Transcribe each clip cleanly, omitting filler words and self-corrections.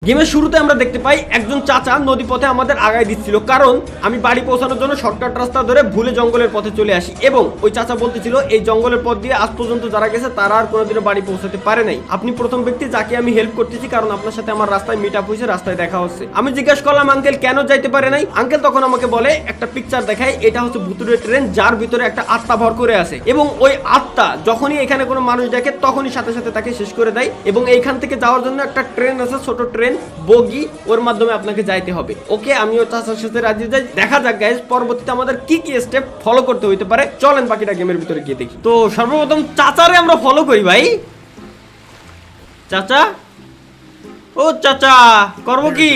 গেমের শুরুতে আমরা দেখতে পাই একজন চাচা নদীপথে আমাদের আগায় দিচ্ছিল, কারণ আমি বাড়ি পৌঁছানোর জন্য শর্টকাট রাস্তা ধরে ভুলে জঙ্গলের পথে চলে আসি এবং ওই চাচা বলতেছিল এই জঙ্গলের পথ দিয়ে আজ পর্যন্ত যারা গেছে তারা আর কোনোদিনও বাড়ি পৌঁছাতে পারে নাই। আপনি প্রথম ব্যক্তি যাকে আমি হেল্প করতেছি, কারণ আপনার সাথে আমার রাস্তায় মিট আপ হয়েছে, রাস্তায় দেখা হচ্ছে। আমি জিজ্ঞাসা করলাম আঙ্কেল কেন যাইতে পারে নাই। আঙ্কেল তখন আমাকে বলে একটা পিকচার দেখায়, এটা হচ্ছে ভুতুড়ে ট্রেন যার ভিতরে একটা আত্মা ভর করে আছে এবং ওই আত্মা যখনই এখানে কোনো মানুষ দেখে তখনই সাথে সাথে তাকে শেষ করে দেয় এবং এইখান থেকে যাওয়ার জন্য একটা ট্রেন আছে, ছোট ট্রেন বগি, ওর মাধ্যমে আপনাকে যাইতে হবে। ওকে, আমিও চাচার সাথে রাজি যাই। দেখা যাক গাইস পরবর্তীতে আমাদের কি কি স্টেপ ফলো করতে হইতে পারে। চলেন বাকিটা গেমের ভিতরে গিয়ে দেখি। তো সর্বপ্রথম চাচারে আমরা ফলো করি ভাই। চাচা, ও চাচা করবো কি?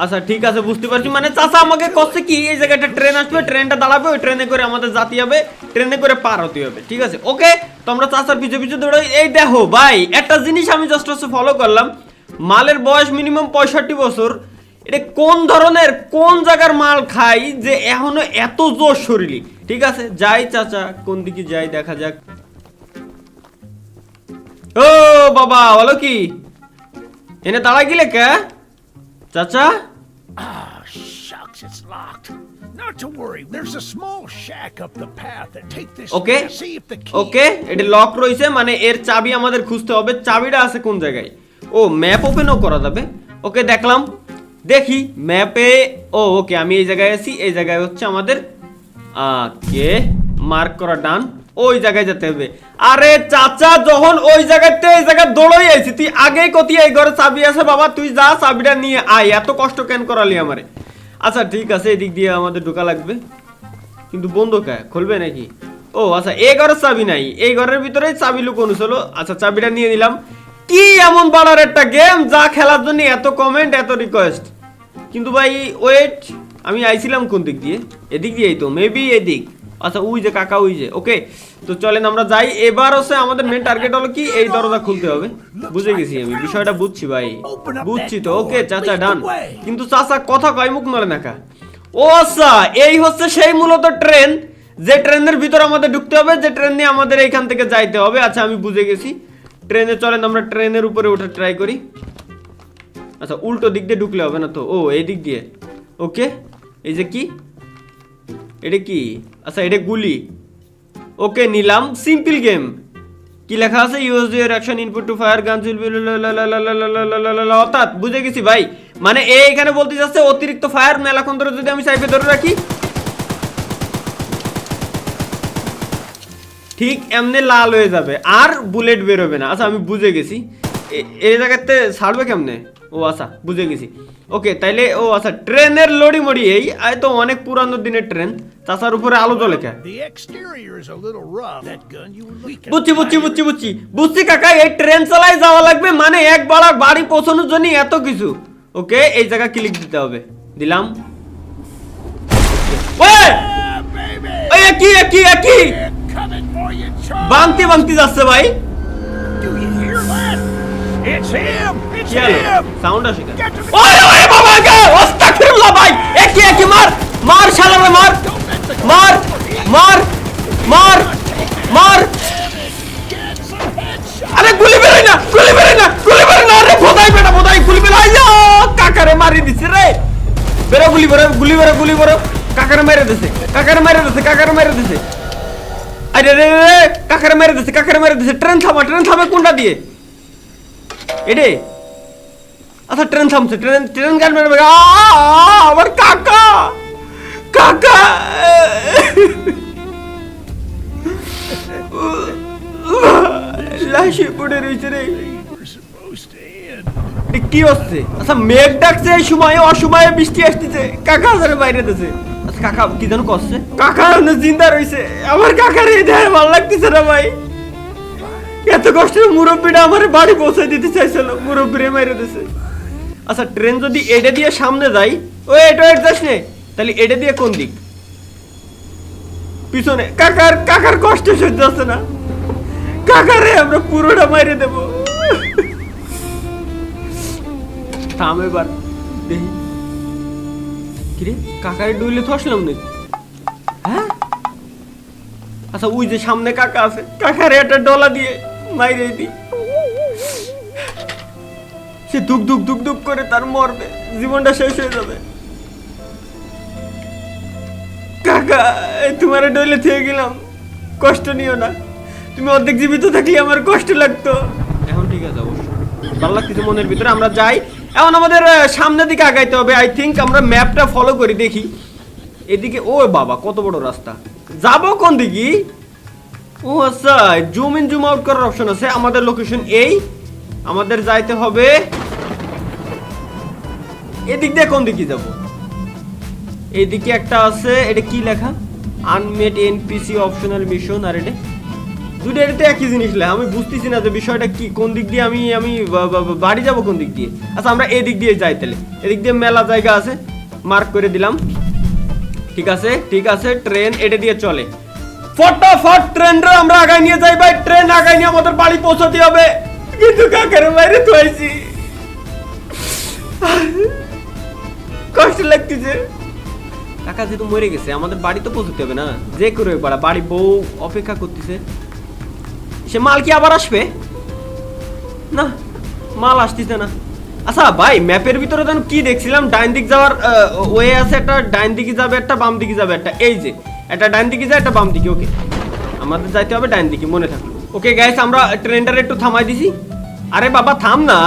আচ্ছা ঠিক আছে, বুঝতে পারছি। মানে চাচা আমাকে কষ্ট কি এই জায়গায় একটা ট্রেন আসবে, ট্রেনটা দাঁড়াবে, ওই ট্রেনে করে আমাদের জাতি হবে, ট্রেনে করে পার হতে হবে। ঠিক আছে, ওকে। তো আমরা চাচার পিছু পিছু দৌড়াই। এই দেখো ভাই, একটা জিনিস আমি জাস্ট ফলো করলাম, মালের বয়স মিনিমাম 65 বছর। এটা কোন ধরনের কোন জায়গার মাল খাই যে এখনো এত জোর শরীরে? ঠিক আছে, যাই চাচা, কোন দিকে যাই দেখা যাক। ও বাবা, বলো কি এনে দাঁড়া গেলে কে চাচা? Shucks, it's locked. Not to worry, there's a small shack up the path that take this okay way. See if the key. ওকে, এটা লক রয়েছে, মানে এর চাবি আমাদের খুঁজতে হবে। চাবিটা আছে কোন জায়গায়? ও ম্যাপ ওপেনও করা যাবে। ওকে, দেখলাম, দেখি ম্যাপে। ও ওকে, আমি এই জায়গায় আছি। এই জায়গায় হচ্ছে আমাদের কে মার্ক করা ডান, ওই জায়গায় যেতে হবে। আরে চাচা, যখন ওই জায়গাতে এই জায়গা দৌড়ই আইছি, তুই আগেই কতি এই ঘরে চাবি আছে বাবা, তুই যা চাবিটা নিয়ে আয়, এত কষ্ট কেন করালি আমারে? আচ্ছা ঠিক আছে, এদিক দিয়ে আমাদের ঢোকা লাগবে, কিন্তু বন্ধ কে খুলবে নাকি? ও আচ্ছা, এই ঘরের চাবি নাই, এই ঘরের ভিতরেই চাবি লুকোনো ছিল। আচ্ছা চাবিটা নিয়ে নিলাম। কি এমন বাড়ার একটা গেম যা খেলার জন্য এত কমেন্ট, এত রিকোয়েস্ট? কিন্তু ভাই ওয়েট, আমি আইছিলাম কোন দিক দিয়ে? এদিক দিয়েই তো, মেবি এদিক। আচ্ছা ওই যে কাকা, ওই যে। ওকে, তো চলেন আমরা যাই। এবার হচ্ছে আমাদের মেন টার্গেট হলো কি, এই দরজা খুলতে হবে। বুঝে গেছি, আমি বিষয়টা বুঝছি ভাই, বুঝছি তো। ওকে চাচা ডান, কিন্তু চাচা কথা কয় মুখ নড়ে নাকা। ও আচ্ছা, এই হচ্ছে সেই মূলত ট্রেন, যে ট্রেনের ভিতর আমাদের ঢুকতে হবে, যে ট্রেন নিয়ে আমাদের এইখান থেকে যাইতে হবে। আচ্ছা আমি বুঝে গেছি। ট্রেনে চলেন আমরা ট্রেনের উপরে উঠে ট্রাই করি। আচ্ছা উল্টো দিক দিয়ে ঢুকলে হবে না তো? ও এই দিক দিয়ে। ওকে, এই যে কি, এটা কি? আচ্ছা এটা গুলি। ওকে নিলাম, সিম্পল গেম। কি লেখা আছে? Use your action input to fire guns will be, অর্থাৎ বুঝে গেছি ভাই, মানে এইখানে বলতে যাচ্ছে অতিরিক্ত ফায়ার মেলাক্ষণ ধরে যদি আমি সাইফে ধরে রাখি, ঠিক এমনি লাল হয়ে যাবে আর বুলেট বেরোবে না। আচ্ছা আমি বুঝে গেছি, এই জায়গাতে ছাড়বে কেমনে? ও আচ্ছা বুঝে গেছি। ওকে তাইলে, ও আচ্ছা ট্রেনের লড়ি মড়ি, এই তো অনেক পুরানো দিনের ট্রেন। চাচার উপরে আলো জ্বলে কে? The exterior is a little rough. That gun you were weak. বুঝছি কাকা, এই ট্রেন চালায় যাওয়া লাগবে, মানে এক বাড়ি পৌঁছানোর জন্য এত কিছু। ওকে, এই জায়গা ক্লিক দিতে হবে, দিলাম। কি Coming for you, Charles. বাংতি যাচ্ছে ভাই। Do you hear that? It's him. It's কি হলো? him. সাউন্ড আসে কেন? Get to the ওরে ওরে বাবা গে, আস্তাগফিরুল্লাহ ভাই। কি মার শালারে, মার Don't let the মার মার মার মার। get some headshot. আরে গুলি বেরোয় না। আরে বোধাই গুলি বেরোয় না। কাকারে মারি দিছে রে। বেরো গুলি বেরো। কাকারে মেরে দিছে। আরে রে কাকারে মেরে দিছে। ট্রেন থামে কোনটা দিয়ে? এডে। আচ্ছা ট্রেন থামছে, ট্রেন গান মেরে। আমার কাকা লাশে পড়ে রয়েছে রে। We're supposed to end. কি হচ্ছে? আচ্ছা মেঘ ডাকছে এই সময়, অসময়ে বৃষ্টি আসতেছে। কাকা ধরে বাইরে দিছে। আচ্ছা কাকা কি যেন করছে? কাকা জিন্দা রয়েছে। আমার কাকার এই দেহে ভালো লাগতেছে না ভাই। এত কষ্টের মুরব্বীটা আমার বাড়ি পৌঁছে দিতে চাইছিল, মুরব্বীরে মাইরে দিছে। আচ্ছা ট্রেন যদি এটা দিয়ে সামনে যাই, ওয়েট যাস নে, তাহলে এটা দিয়ে কোন দিক? পিছনে। কাকার কষ্ট সহ্য হচ্ছে না। কাকারে আমরা পুরোটা মাইরে দেব। থাম এবার দেখি। কিরে কাকারে ডুইলে তো আসলাম নাকি? হ্যাঁ আচ্ছা ওই যে সামনে কাকা আছে, কাকারে একটা ডলা দিয়ে মাইরে দি। সে দুক দুক দুক দুক করে তার মরবে, জীবনটা শেষ হয়ে যাবে। কাকা তোমার ডলে থেকে গেলাম, কষ্ট নিও না, তুমি অর্ধেক জীবিত থাকলে আমার কষ্ট লাগতো। এখন ঠিক আছে, অবশ্য ভালো লাগতেছে মনের ভিতরে। আমরা যাই এখন, আমাদের সামনের দিকে আগাইতে হবে। আই থিঙ্ক আমরা ম্যাপটা ফলো করি, দেখি এদিকে। ও বাবা কত বড় রাস্তা, যাবো কোন দিকে? ও আচ্ছা, জুম ইন জুম আউট করার অপশন আছে। আমাদের লোকেশন এই, আমাদের যাইতে হবে এদিক দিয়ে। কোন দিকে যাব? এইদিকে একটা আছে, এটা কি লেখা? আনমেড এনপিসি অপশনাল মিশন। আর এটা দুইটাতে একই জিনিস লেখা, আমি বুঝতেছি না যে বিষয়টা কি, কোন দিক দিয়ে আমি বাড়ি যাব কোন দিক দিয়ে। আচ্ছা আমরা এদিক দিয়ে যাই তাহলে, এদিক দিয়ে মেলা জায়গা আছে, মার্ক করে দিলাম। ঠিক আছে ঠিক আছে, ট্রেন এটা দিয়ে চলে, ফটাফট ট্রেনটা আমরা আগায় নিয়ে যাই ভাই। ট্রেন আগায় নিয়ে আমাদের বাড়ি পৌঁছাতে হবে। কিন্তু কাকার বাইরে তো আইছি, কষ্ট লাগতেছে। কাকা যেহেতু মরে গেছে, আমাদের বাড়ি তো পৌঁছতে হবে না, যে করে বাড়ি বউ অপেক্ষা করতেছে। সে মাল কি আবার আসবে? না, মাল আসতেছে না। আচ্ছা ভাই, ম্যাপের ভিতরে যেন কি দেখছিলাম, ডাইন দিক যাওয়ার ওয়ে আছে একটা, ডাইন দিকে যাবে একটা, বাম দিকে যাবে একটা। এই যে একটা ডাইন দিকে যায়, একটা বাম দিকে। ওকে, আমাদের যাইতে হবে ডাইন দিকে, মনে থাকলো। ওকে গাইস, আমরা ট্রেনটারে একটু থামাই দিছি। আরে বাবা থাম না,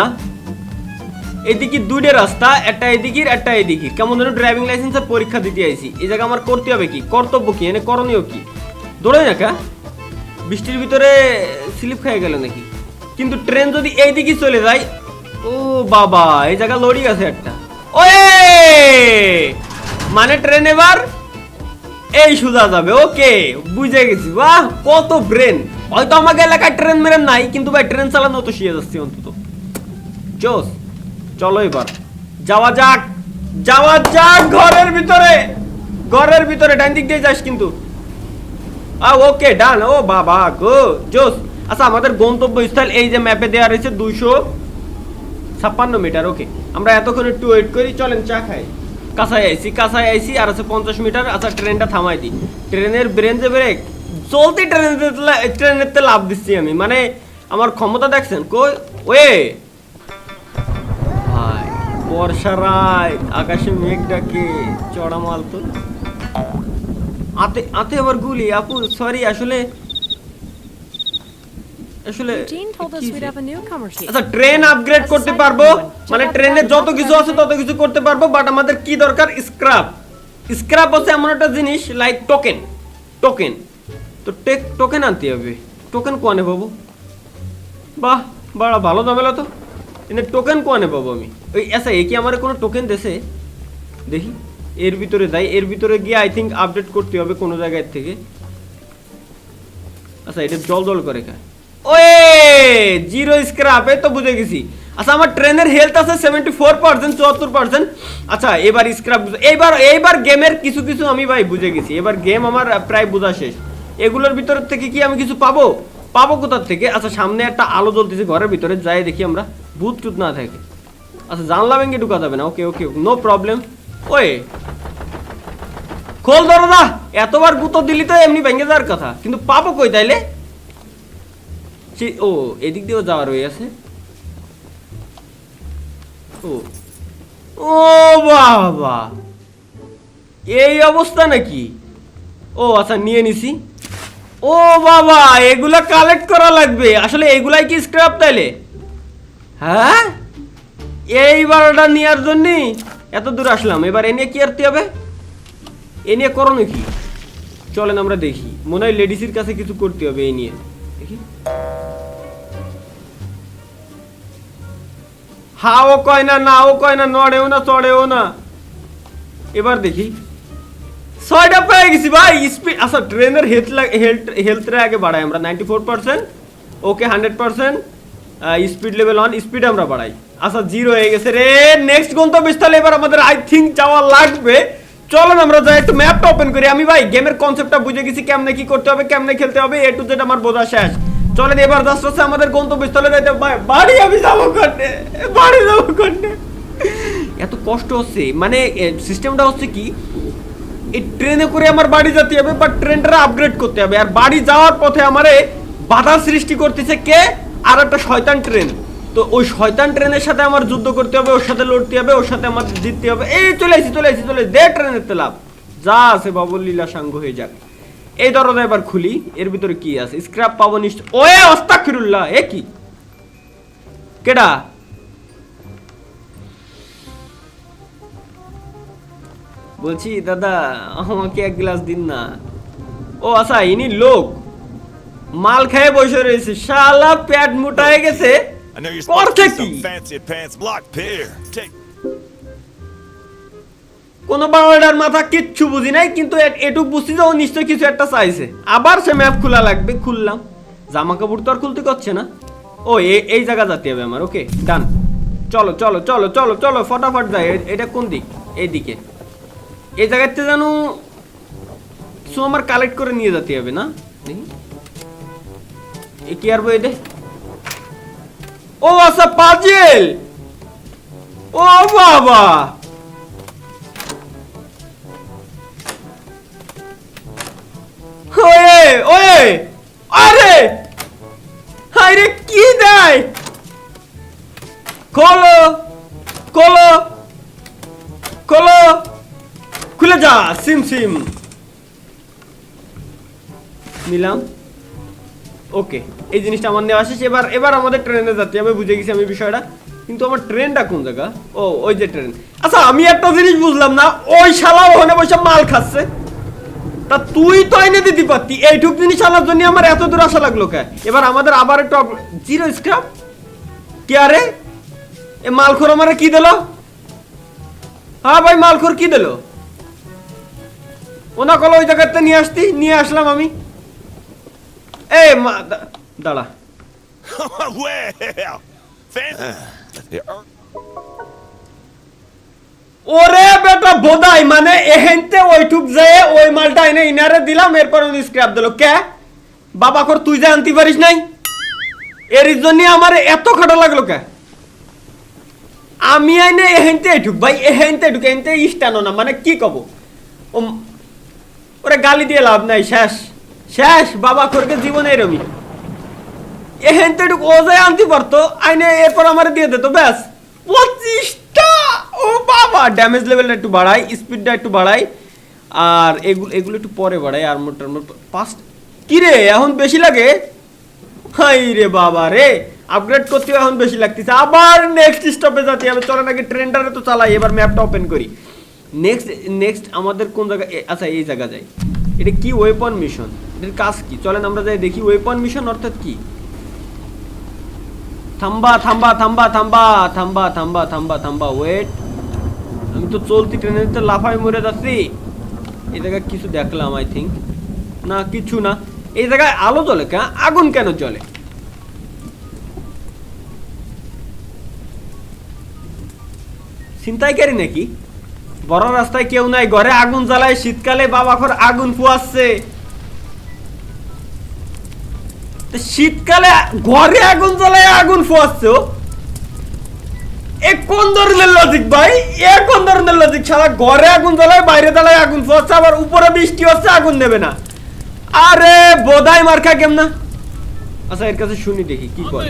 এদিকে দুইটা রাস্তা, একটা এদিকে একটা এদিকে। কেমন যেন ড্রাইভিং লাইসেন্সের পরীক্ষা দিতে আইছি। এই জায়গা আমার করতে হবে কি, কর্তব্য কি, এনে করণীয় কি? দৌড়াই না কা, বৃষ্টির ভিতরে স্লিপ খেয়ে গেল নাকি? কিন্তু ট্রেন যদি এইদিকে চলে যায়, ও বাবা এই জায়গা লড়ি আছে একটা। ওয়ে মানে ট্রেন এবার এই সোজা যাবে। ওকে বুঝে গেছি। বাহ কত ব্রেন। হয়তো আমাকে এলাকায় ট্রেন মেরেন নাই, কিন্তু ভাই ট্রেন চালানো তো শিখে যাচ্ছি অন্তত। চোস, চলো এবার যাওয়া যাক, যাওয়া যাক ঘরের ভিতরে। ঘরের ভিতরে ডান দিক দিয়ে যাস কিন্তু। ওকে ডান। ও বাবা গো জোস। আচ্ছা আমাদের গন্তব্যস্থল এই যে ম্যাপে দেওয়া রয়েছে 256 মিটার। ওকে, আমরা এতক্ষণ একটু ওয়েট করি, চলেন চা খাই। কাছায় আইছি, আর আছে 50 মিটার। আচ্ছা ট্রেনটা থামাই দিই। ট্রেনের ব্রেন যে ব্রেক, চলতি ট্রেনের তে লাভ দিচ্ছি আমি, মানে আমার ক্ষমতা দেখছেন। কই ওয়ে ভাই, বর্ষা রাত, আকাশে মেঘ ডাকে, চড়া মাল তো আতে আবার গুলি। আপু সরি, আসলে আচ্ছা ট্রেন আপগ্রেড করতে পারবো, মানে ট্রেনে যত কিছু আছে তত কিছু করতে পারবো, বাট আমাদের কি দরকার? স্ক্র্যাপ। স্ক্র্যাপ হচ্ছে এমন একটা জিনিস লাইক টোকেন। টোকেন তো টোকেন আনতে হবে। টোকেন কোয়ানে পাবো? বাহ বড় ভালো ঝামেলা তো। কিন্তু টোকেন কোয়ানে পাবো আমি? ওই আচ্ছা এ কি আমার কোনো টোকেন দেছে? দেখি এর ভিতরে যাই, এর ভিতরে গিয়ে আই থিঙ্ক আপডেট করতে হবে কোনো জায়গায় থেকে। আচ্ছা এটা জল জল করে খায়। ওয়ে জিরো স্ক্র্যাপ, এই তো বুঝে গেছি। আচ্ছা আমার ট্রেনের হেলথ আছে 74%, 74%। আচ্ছা এবার স্ক্র্যাপ, এইবার গেমের কিছু কিছু আমি ভাই বুঝে গেছি। এবার গেম আমার প্রায় বোঝা শেষ। এগুলোর ভিতর থেকে কি আমি কিছু পাবো কোথার থেকে? আচ্ছা সামনে একটা আলো জ্বলতেছে ঘরের ভিতরে, যাই দেখি আমরা ভূত টুত না থাকে। আচ্ছা জানলা ভেঙে ঢুকা যাবে না। ওকে ওকে নো প্রবলেম। ওয়ে খোল দরজা। এতবার গুঁতো দিলি তো এমনি ভেঙে যাওয়ার কথা, কিন্তু পাবো কই তাইলে? ও এদিক দিয়েও যাওয়ার হয়ে আছে। ও ও বাবা, এই অবস্থা নাকি? ও আচ্ছা নিয়ে নিছি। ও বাবা এগুলা কালেক্ট করা লাগবে আসলে। এগুলাই কি স্ক্র্যাপ তাইলে? হ্যাঁ এইবারটা নেওয়ার জন্য এত দূর আসলাম। এবার এ নিয়ে কি করতে হবে? এ নিয়ে করো নাকি? চলেন আমরা দেখি, মনে হয় লেডিসের কাছে কিছু করতে হবে এই নিয়ে। দেখি হাও কয় না, নাও কয় না, নড়েও না চড়েও না। এবার দেখি 6টা পেয়ে গেছি ভাই স্পিড। আচ্ছা ট্রেনের হেলথটা আগে বাড়াই আমরা 94%। ওকে 100%। স্পিড লেভেল 1, স্পিড আমরা বাড়াই। আচ্ছা 0 হয়ে গেছে রে। নেক্সট গন্তব্যস্থলে এবার আমাদের আই থিঙ্ক যাওয়া লাগবে। চলুন আমরা যাই, একটু ম্যাপটা ওপেন করি। আমি ভাই গেমের কনসেপ্টটা বুঝে গেছি, কেমনে কি করতে হবে, কেমনে খেলতে হবে, এ টু জেড আমার বোঝা শেষ। চলেন এবার জাস্ট হচ্ছে আমাদের গন্তব্যস্থলে যাইতে হবে। বাড়ি আমি যাবো কোনে? বাড়ি যাবো কোনে? এত কষ্ট হচ্ছে, মানে সিস্টেমটা হচ্ছে কি, এই ট্রেনে করে আমার বাড়ি যেতে হবে, বাট ট্রেনটা আপগ্রেড করতে হবে। আর বাড়ি যাওয়ার পথে আমারে বাধা সৃষ্টি করতেছে কে? আর একটা শয়তান ট্রেন। তো তো ওই শয়তান ট্রেনের সাথে আমার যুদ্ধ করতে হবে, ওর সাথে লড়তে হবে, ওর সাথে আমার জিততে হবে। এই চলে আসি দে ট্রেনের তেলাপ যা আছে বাবুল লীলা সাঙ্গ হয়ে যাক। এই দরজা এবার খুলি, এর ভিতরে কি আছে? স্ক্র্যাপ পাবো নিশ্চয়। ওয়ে আস্তাগফিরুল্লাহ, এ কি? কেডা? বলছি দাদা আমাকে এক গ্লাস দিন না। ও আচ্ছা, ইনি লোক মাল খেয়ে বসে রয়েছে, শালা পেট মোটা হয়ে গেছে। I know you're supposed to করছে be কি? some fancy pants block here. Take কোনো বাংলার মাথা কিচ্ছু বুঝি নাই, কিন্তু এটুক বুঝছি যে ও নিশ্চয় কিছু একটা চাইছে। আবার সে ম্যাপ খোলা লাগবে, খুললাম। জামা কাপড় তো আর খুলতে করছে না। ও এই জায়গা যেতে হবে আমার। ওকে ডান, চলো চলো চলো চলো চলো ফটাফট যাই। এটা কোন দিক? এই দিকে। এই জায়গাতে যেন কিছু আমার কালেক্ট করে নিয়ে যেতে হবে না? দেখি এ কি আর বই দে। ও আচ্ছা পাজেল, ও বাবা, ওয়ে ওয়ে, আরে আরে কি দেয়? খোলো খোলো খোলো, খুলে যা। সিম সিম নিলাম। ওকে, এই জিনিসটা আমার নেওয়া শেষ। এবার আমাদের ট্রেনে যাচ্ছি। আমি বুঝে গেছি আমি বিষয়টা, কিন্তু আমার ট্রেনটা কোন জায়গা? ও ওই যে ট্রেন। আচ্ছা আমি একটা জিনিস বুঝলাম না, ওই শালা ওখানে বসে মাল খাচ্ছে, তা তুই তো এনে দিতে পারতি। এইটুক জিনিস আনার জন্য আমার এত দূর আসা লাগলো কে? এবার আমাদের আবার একটু জিরো স্ক্র্যাপ। কে আরে এ মালখোর আমারে কি দিল? হ্যাঁ ভাই, মালখোর কি দিল? ওনা কল ওই জায়গাতে নিয়ে আসলাম আমি। এই দাঁড়া। well, fancy. ওরে বেটা বোধাই, মানে এহেনতে ওইটুক যায় ওই মালটা এনে ইনারে দিলাম, এরপর উনি স্ক্র্যাপ দিল কে? বাবা কর তুই যা আনতে পারিস নাই, এর জন্য আমার এত খাটা লাগলো কে? আমি আইনে এহেনতে এটুক ভাই, এহেনতে এটুক, এহেনতে ইস্টানো না, মানে কি কব? ওরে গালি দিয়ে লাভ নাই, শেষ শেষ। বাবা করকে জীবনে এরমি এহেনতে এটুক ও যায় আনতে পারতো, আইনে এরপর আমার দিয়ে দিত ব্যাস। 25টা! ও বাবা, ড্যামেজ লেভেলটা একটু বাড়াই, স্পিডটা একটু বাড়াই, আর এগুলো একটু পরে বাড়াই। আর মোট 5 কি রে এখন বেশি লাগে? হাই রে বাবা রে, আপগ্রেড করতে এখন বেশি লাগতেছে। আবার নেক্সট স্টপে যাচ্ছি আমি। চলে নাকি ট্রেনটারে তো চালাই। এবার ম্যাপটা ওপেন করি। নেক্সট আমাদের কোন জায়গা? আচ্ছা এই জায়গা যাই। এটা কি ওয়েপন মিশন? এটার কাজ কি? চলেন আমরা যাই দেখি। ওয়েপন মিশন অর্থাৎ কি? থাম্বা থাম্বা থাম্বা থাম্বা থাম্বা থাম্বা থাম্বা থাম্বা ওয়েট। আমি তো চলতি ট্রেনের তো লাফাই মরে যাচ্ছি। এই জায়গায় কিছু দেখলাম আই থিঙ্ক, না কিছু না। এই জায়গায় আলো জ্বলে কেন? আগুন কেন জ্বলে? ছিনতাইকারী নাকি? বড় রাস্তায় কেউ নাই, ঘরে আগুন জ্বালায়। শীতকালে বাবাখর আগুন পোয়াচ্ছে। শীতকালে ঘরে আগুন জ্বালায় আগুন পোয়াচ্ছে। এ কোন ধরনের লজিক ভাই? এ কোন ধরনের লজিক? সারা ঘরে আগুন জ্বালায়, বাইরে জ্বালায় আগুন পোয়াচ্ছে, আবার উপরে বৃষ্টি হচ্ছে আগুন দেবে না। আরে বোধাই মার্কা কেম না? আচ্ছা এর কাছে শুনি দেখি কি করে।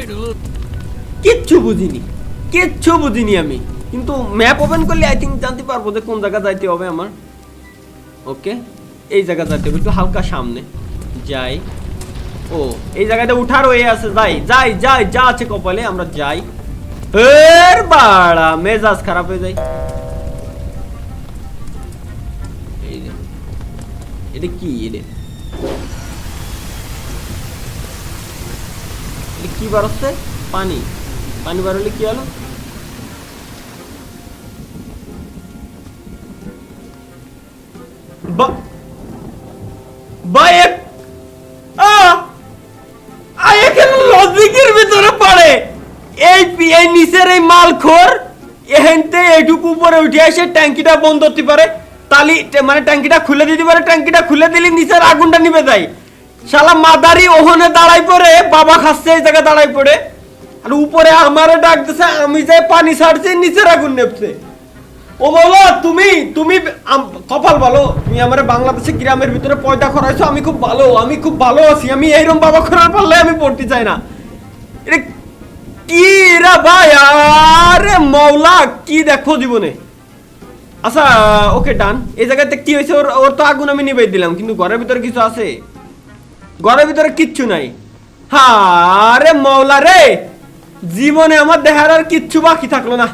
কিচ্ছু বুঝিনি আমি, কিন্তু ম্যাপ ওপেন করলে আই থিঙ্ক জানতে পারবো যে কোন জায়গা যাইতে হবে আমার। ওকে, এই জায়গা যাইতে হবে, একটু হালকা সামনে যাই। ও এই জায়গাটা উঠার হয়ে আছে। যাই যা আছে কপালে আমরা যাই। এর বাড়া মেজাজ খারাপ হয়ে যায়। এই যে এটা কি? এটা কি বার হচ্ছে? পানি বার হলে কি হলো? লজিকের ভিতরে পড়ে এই নিচের এই মালখোর এহেনতে এইটুকু উপরে উঠে এসে ট্যাঙ্কিটা বন্ধ করতে পারে, তালি মানে ট্যাঙ্কিটা খুলে দিতে পারে। ট্যাঙ্কিটা খুলে দিলে নিচের আগুনটা নিভে যায়। শালা মাদারি ওখানে দাঁড়াই পড়ে, বাবা খাচ্ছে এই জায়গায় দাঁড়াই পড়ে, আর উপরে আমারে ডাক দিছে, আমি যাই পানি ছাড়ছি, নিচের আগুন নেপছে। ও বলো তুমি কপাল ভালো, তুমি আমার বাংলাদেশের গ্রামের ভিতরে পয়দা করাইছো। আমি খুব ভালো আছি। আমি এইরকম বাবা করার পারলে আমি পড়তে চাই না। এটা কি রে ভাই, আরে মৌলা কি দেখো জীবনে। আচ্ছা ওকে ডান। এই জায়গাতে কি হয়েছে, ওর তো আগুন আমি নিভাই দিলাম, কিন্তু ঘরের ভিতরে কিছু আছে? ঘরের ভিতরে কিচ্ছু নাই। আরে মৌলা রে, জীবনে আমার দেখার আর কিচ্ছু বাকি থাকলো না,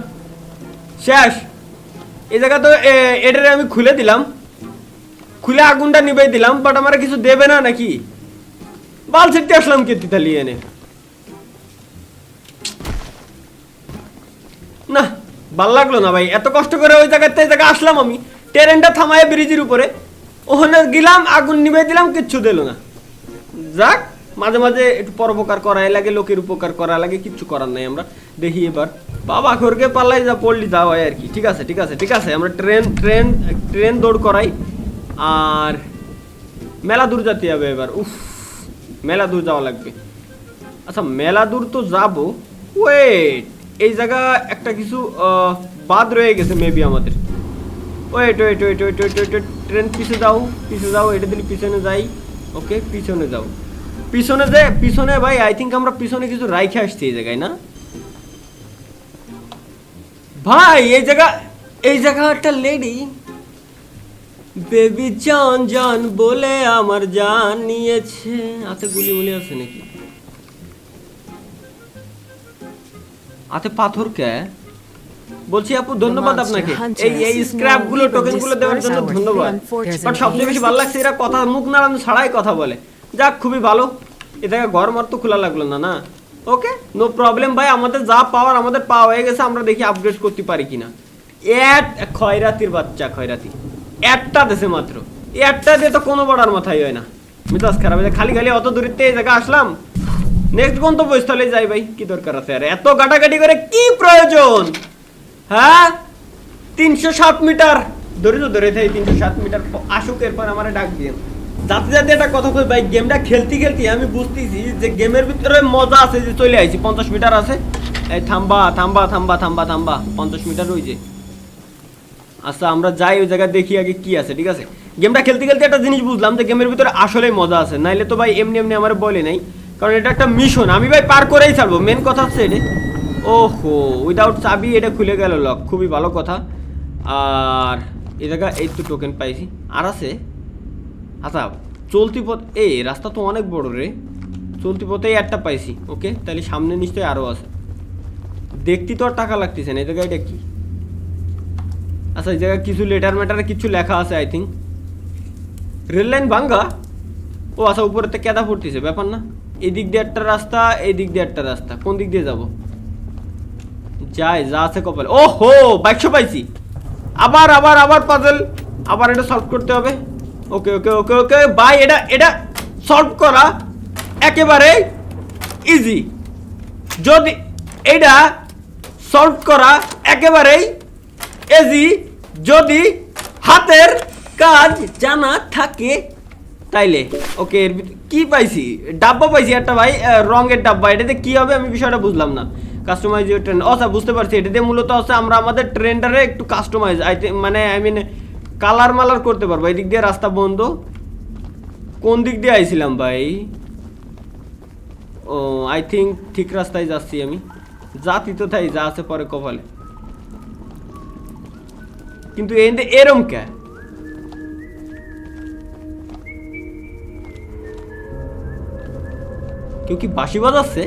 শেষ। এই জায়গা তো এটারে আমি খুলে দিলাম, খুলে আগুনটা নিভাই দিলাম, বাট আমার কিছু দেবে না নাকি? বাল ছিটতে আসলাম কেতি তালি এনে। না ভাল লাগলো না ভাই, এত কষ্ট করে ওই জায়গাতে এই জায়গায় আসলাম আমি, ট্রেনটা থামায় ব্রিজের উপরে, ওখানে গেলাম আগুন নিভাই দিলাম, কিচ্ছু দিল না। যাক, মাঝে মাঝে একটু পরোপকার করাই লাগে, লোকের উপকার করা লাগে, কিচ্ছু করার নাই। আমরা দেখি এবার বাবা খরকে পাল্লাই যা পড়লি যা হয় আর কি। ঠিক আছে ঠিক আছে ঠিক আছে, আমরা ট্রেন দৌড় করাই। আর মেলা দূর যেতে হবে এবার। উফ, মেলা দূর যাওয়া লাগবে। আচ্ছা মেলা দূর তো যাবো, ওয়েট, এই জায়গা একটা কিছু বাদ রয়ে গেছে মেবি আমাদের। Wait wait wait wait wait wait, train পিছে যাও, পিছে যাও, এটা দিলে পিছনে যাই। ওকে পিছনে যাও, পিছনে যে পিছনে ভাই আই থিঙ্ক আমরা পিছনে কিছু রাইখে আসছি এই জায়গায় না ভাই? এই জায়গা একটা লেডি, বেবি জান জান বলে আমার জান নিয়েছে। হাতে গুলি মুলি আছে নাকি? হাতে পাথর কে? বলছি আপু ধন্যবাদ আপনাকে এই স্ক্র্যাপ গুলো টোকেন গুলো দেওয়ার জন্য ধন্যবাদ। বাট সবচেয়ে বেশি ভালো লাগছে এরা কথা মুখ নাড়ানো ছাড়াই কথা বলে। যাক খুবই ভালো। এটা ঘর মার তো খোলা লাগলো না, না ওকে নো প্রবলেম ভাই, আমাদের যা পাওয়ার আমাদের পাওয়া হয়ে গেছে, আমরা দেখি আপগ্রেড করতে পারি কিনা। খয়রাতির বাচ্চা, খয়রাতি একটা দেশে মাত্র, একটা দিয়ে তো কোনো বড়ার মাথায় হয় না। মিজাজ খারাপ হয়ে যায়, খালি খালি অত দূরের থেকে এই জায়গায় আসলাম, নেক্সট গন্তব্যস্থলে যাই ভাই, কি দরকার আছে আর এত গাটাগাটি করে কি প্রয়োজন? হ্যাঁ 307 মিটার ধরে থাই, 307 মিটার আসুক, এরপর আমার ডাক দিয়ে যাতে যাতে একটা কথা কই ভাই, গেমটা খেলতে খেলতে আমি বুঝতেছি যে গেমের ভিতরে মজা আছে, যে চলে আইছি 50 মিটার আছে। এই থাম্বা থাম্বা থাম্বা থাম্বা থাম্বা 50 মিটার ওই যে। আচ্ছা আমরা যাই ওই জায়গায় দেখি আগে কি আছে। ঠিক আছে, গেমটা খেলতে খেলতে একটা জিনিস বুঝলাম যে গেমের ভিতরে আসলেই মজা আছে, নাইলে তো ভাই এমনি এমনি আমার বলে নাই, কারণ এটা একটা মিশন, আমি ভাই পার করেই ছাড়বো, মেন কথা হচ্ছে এটা। ওহো উইদাউট চাবি এটা খুলে গেল লক, খুবই ভালো কথা। আর এই জায়গা এই তো টোকেন পাইছি, আর আছে। আচ্ছা চলতি পথ, এই রাস্তা তো অনেক বড় রে, চলতি পথেই একটা পাইছি। ওকে তাহলে সামনে নিশ্চয়ই আরও আছে, দেখতে তো আর টাকা লাগতেছে না। এই জায়গায় এটা কি? আচ্ছা এই জায়গায় কিছু লেটার ম্যাটারে কিছু লেখা আছে আই থিঙ্ক। রেল লাইন ভাঙ্গা, ও আচ্ছা উপরেতে কেদা পড়তেছে, ব্যাপার না। এই দিক দিয়ে একটা রাস্তা, এই দিক দিয়ে একটা রাস্তা, কোন দিক দিয়ে যাব? যাই যা আছে কপালে। ও হো 2200 পাইছি, আবার আবার আবার পাজল, আবার এটা সলভ করতে হবে। ওকে ওকে ওকে ওকে ভাই, এটা সলভ করা একেবারে ইজি, যদি এটা সলভ করা একেবারেই ইজি যদি হাতের কাজ জানা থাকে তাইলে। ওকে এর কি পাইছি? ডাব্বা পাইছি একটা ভাই, রঙের ডাব্বা। এটাতে কি হবে আমি বিষয়টা বুঝলাম না। কাস্টমাইজ ট্রেন, আচ্ছা বুঝতে পারছি, এটাতে মূলত হচ্ছে আমরা আমাদের ট্রেনটারে একটু কাস্টমাইজ মানে আই মিন কালার মালার করতে পারবো। এই দিক দিয়ে রাস্তা বন্ধ, কোন দিক দিয়ে আইছিলাম ভাই? ও আই থিঙ্ক ঠিক রাস্তায় যাচ্ছি আমি, জাতি তো তাই যা আছে পরে কপালে, কিন্তু এরম কে? কেউ কি বাঁশি বাজাচ্ছে?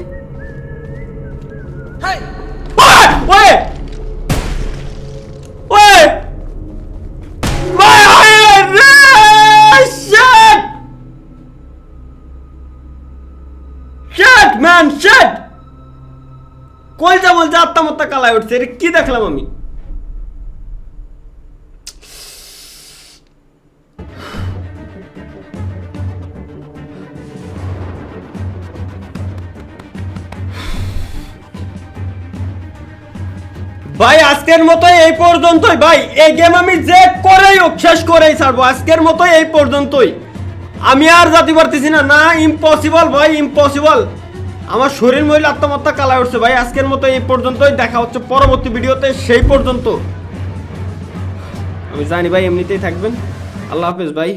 কলজা মলজা আত্মামাত্তা কালায় উঠছে, এটা কি দেখলাম আমি? ভাই আজকের মতো এই পর্যন্তই ভাই, এই গেম আমি যে করেই হোক শেষ করেই ছাড়বো। আজকের মতো এই পর্যন্তই, আমি আর যেতে পারতেছি না, না ইম্পসিবল ভাই, ইম্পসিবল। আমার শরীর মহিলা আত্মামাত্তা কালায় উঠছে ভাই। আজকের মতো এই পর্যন্তই, দেখা হচ্ছে পরবর্তী ভিডিওতে, সেই পর্যন্ত আমি জানি ভাই এমনিতেই থাকবেন। আল্লাহ হাফেজ ভাই।